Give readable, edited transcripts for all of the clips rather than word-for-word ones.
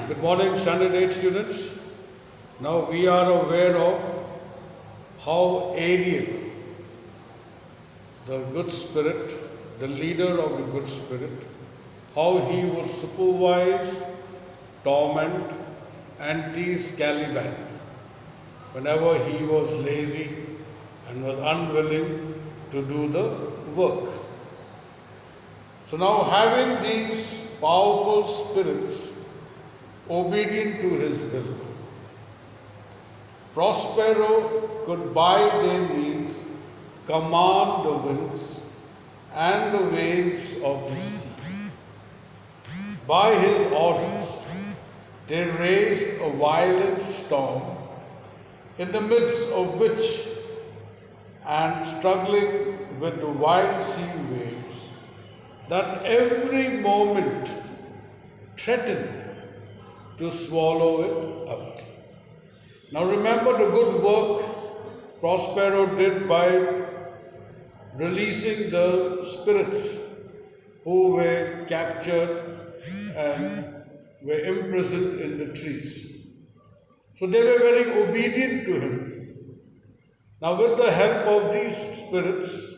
Good morning, Standard 8 students. Now we are aware of how Ariel, the good spirit, the leader of the good spirit, how he would supervise, torment, and tease Caliban whenever he was lazy and was unwilling to do the work. So now, having these powerful spirits obedient to his will, Prospero could by their means command the winds and the waves of the sea. By his orders, they raised a violent storm, in the midst of which, and struggling with the wild sea waves, that every moment threatened to swallow it up. Now remember the good work Prospero did by releasing the spirits who were captured and were imprisoned in the trees. So they were very obedient to him. Now with the help of these spirits,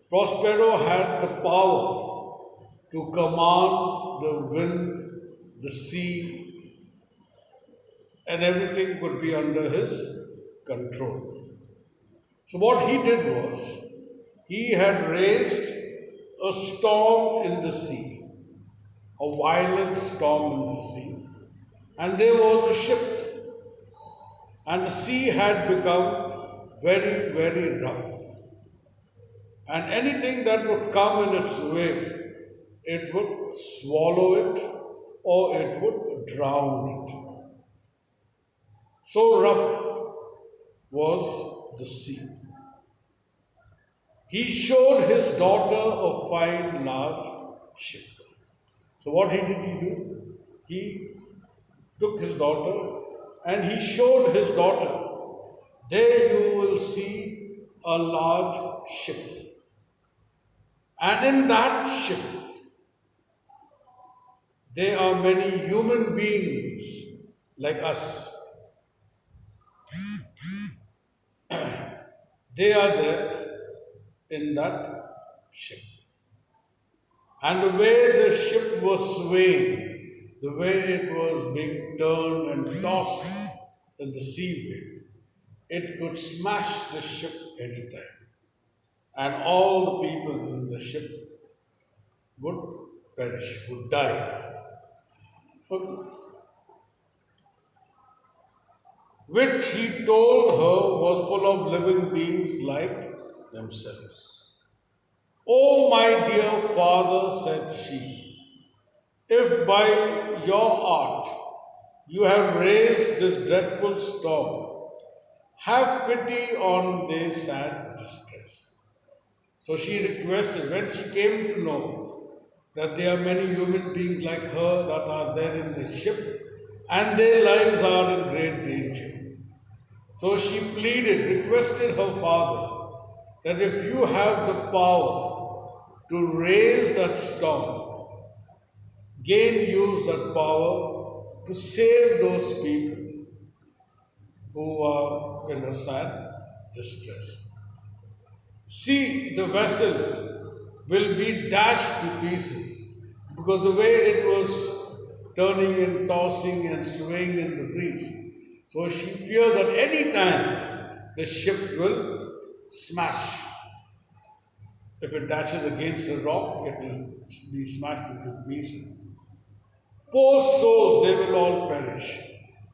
Prospero had the power to command the wind, the sea, and everything could be under his control. So what he did was, he had raised a storm in the sea, a violent storm in the sea, and there was a ship, and the sea had become very, very rough. And anything that would come in its way, it would swallow it or it would drown it. So rough was the sea. He showed his daughter a fine large ship. So what did he do? He took his daughter and he showed his daughter, there you will see a large ship. And in that ship, there are many human beings like us. They are there in that ship. And the way the ship was swaying, the way it was being turned and tossed in the sea wave, it could smash the ship anytime. And all the people in the ship would perish, would die. Okay. Which he told her was full of living beings like themselves. "Oh, my dear father," said she, "if by your art you have raised this dreadful storm, have pity on their sad distress." So she requested, when she came to know that there are many human beings like her that are there in the ship and their lives are in great danger. So she pleaded, requested her father that if you have the power to raise that storm, use that power to save those people who are in a sad distress. See, the vessel will be dashed to pieces because the way it was turning and tossing and swaying in the breeze. So she fears at any time the ship will smash. If it dashes against a rock, it will be smashed into pieces. Poor souls, they will all perish.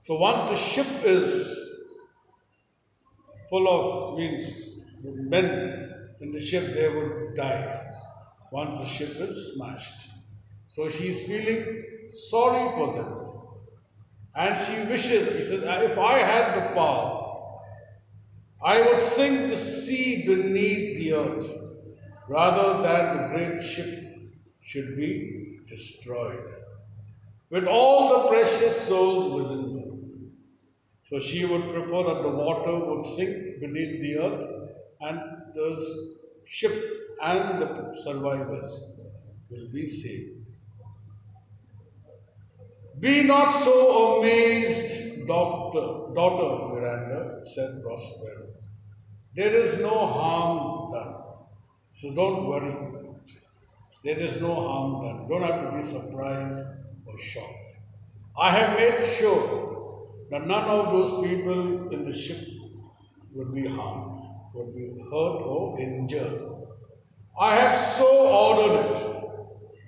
So once the ship is full of men in the ship, they would die once the ship is smashed. So she is feeling sorry for them. And she wishes, he says, if I had the power, I would sink the sea beneath the earth rather than the great ship should be destroyed with all the precious souls within her. So she would prefer that the water would sink beneath the earth and the ship and the survivors will be saved. Be not so amazed, daughter Miranda, said Prospero. There is no harm done. So don't worry. There is no harm done. Don't have to be surprised or shocked. I have made sure that none of those people in the ship would be harmed, would be hurt or injured. I have so ordered it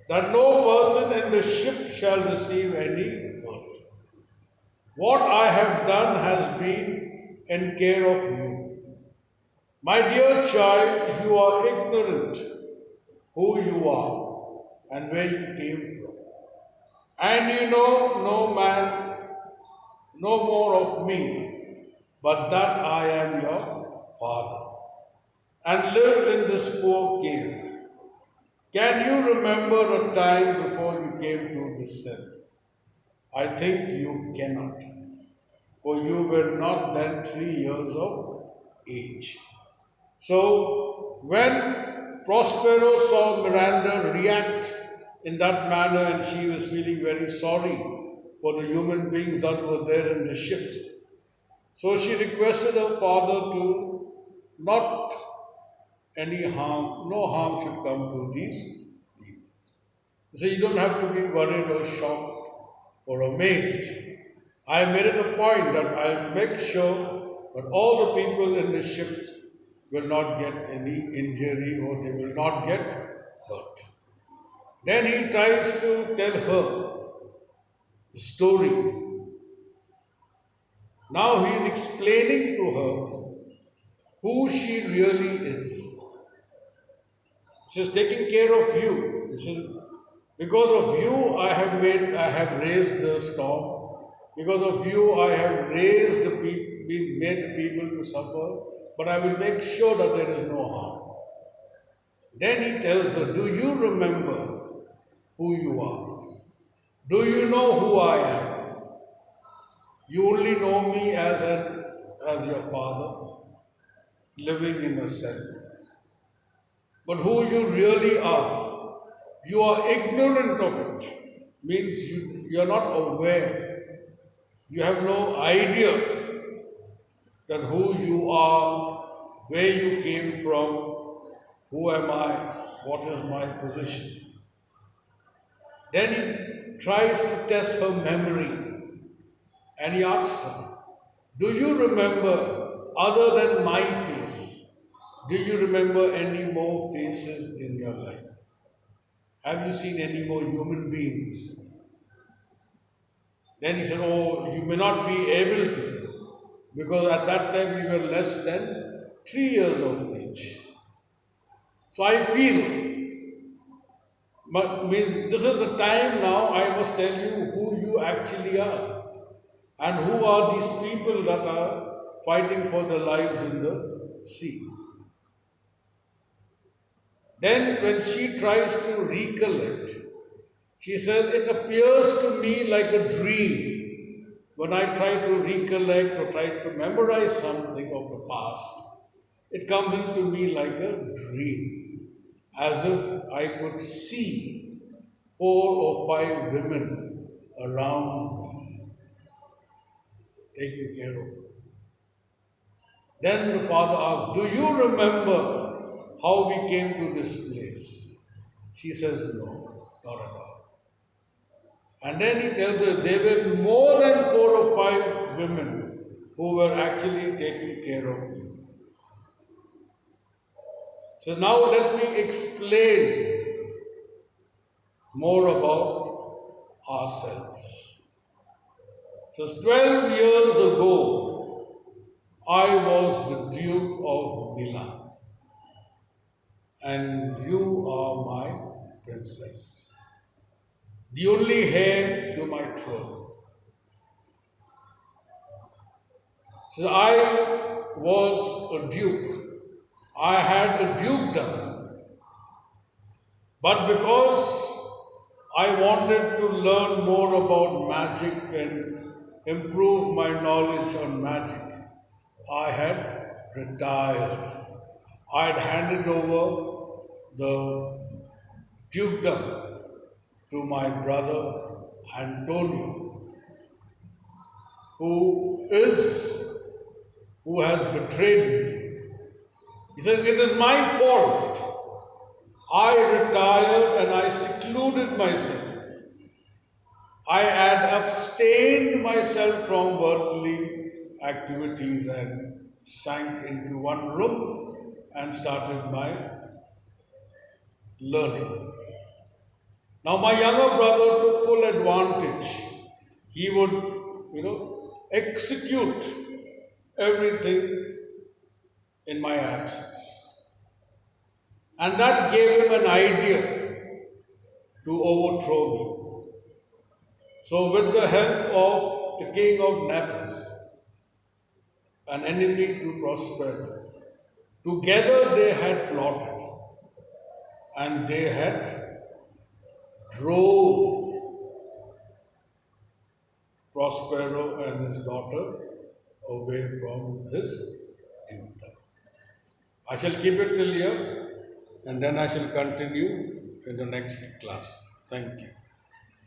that no person in the ship shall receive any hurt. What I have done has been in care of you. My dear child, you are ignorant who you are and where you came from. And you know no man, no more of me, but that I am your father, and live in this poor cave. Can you remember a time before you came to this cell? I think you cannot, for you were not then 3 years of age. So, when Prospero saw Miranda react in that manner and she was feeling very sorry for the human beings that were there in the ship, so she requested her father to not any harm, no harm should come to these people. So you don't have to be worried or shocked or amazed. I made it a point that I'll make sure that all the people in the ship will not get any injury or they will not get hurt. Then he tries to tell her the story. Now he is explaining to her who she really is. She is taking care of you. He says, because of you I have raised the storm. Because of you I have raised the people, made the people to suffer. But I will make sure that there is no harm. Then he tells her, do you remember who you are? Do you know who I am? You only know me as your father, living in a cell. But who you really are, you are ignorant of it. Means you are not aware. You have no idea that who you are, where you came from, who am I, what is my position. Then he tries to test her memory and he asks her, do you remember, other than my face, do you remember any more faces in your life? Have you seen any more human beings? Then he said, oh, you may not be able to, because at that time you were less than 3 years of age. So I feel, but this is the time now I must tell you who you actually are. And who are these people that are fighting for their lives in the sea? Then when she tries to recollect, she says, it appears to me like a dream. When I try to recollect or try to memorize something of the past, it comes into me like a dream, as if I could see 4 or 5 women around me, taking care of me. Then the father asked, do you remember how we came to this place? She says, no, not at all. And then he tells her there were more than 4 or 5 women who were actually taking care of you. So now let me explain more about ourselves. So 12 years ago, I was the Duke of Milan, and you are my princess, the only heir to my throne. So I was a duke. I had a dukedom. But because I wanted to learn more about magic and improve my knowledge on magic, I had retired. I had handed over the dukedom to my brother Antonio, who has betrayed me. He says, it is my fault. I retired and I secluded myself. I had abstained myself from worldly activities and sank into one room and started my learning. Now, my younger brother took full advantage. He would, execute everything in my absence. And that gave him an idea to overthrow me. So, with the help of the king of Naples, an enemy to Prospero, together they had plotted and they had drove Prospero and his daughter away from his tutor. I shall keep it till here and then I shall continue in the next class. Thank you.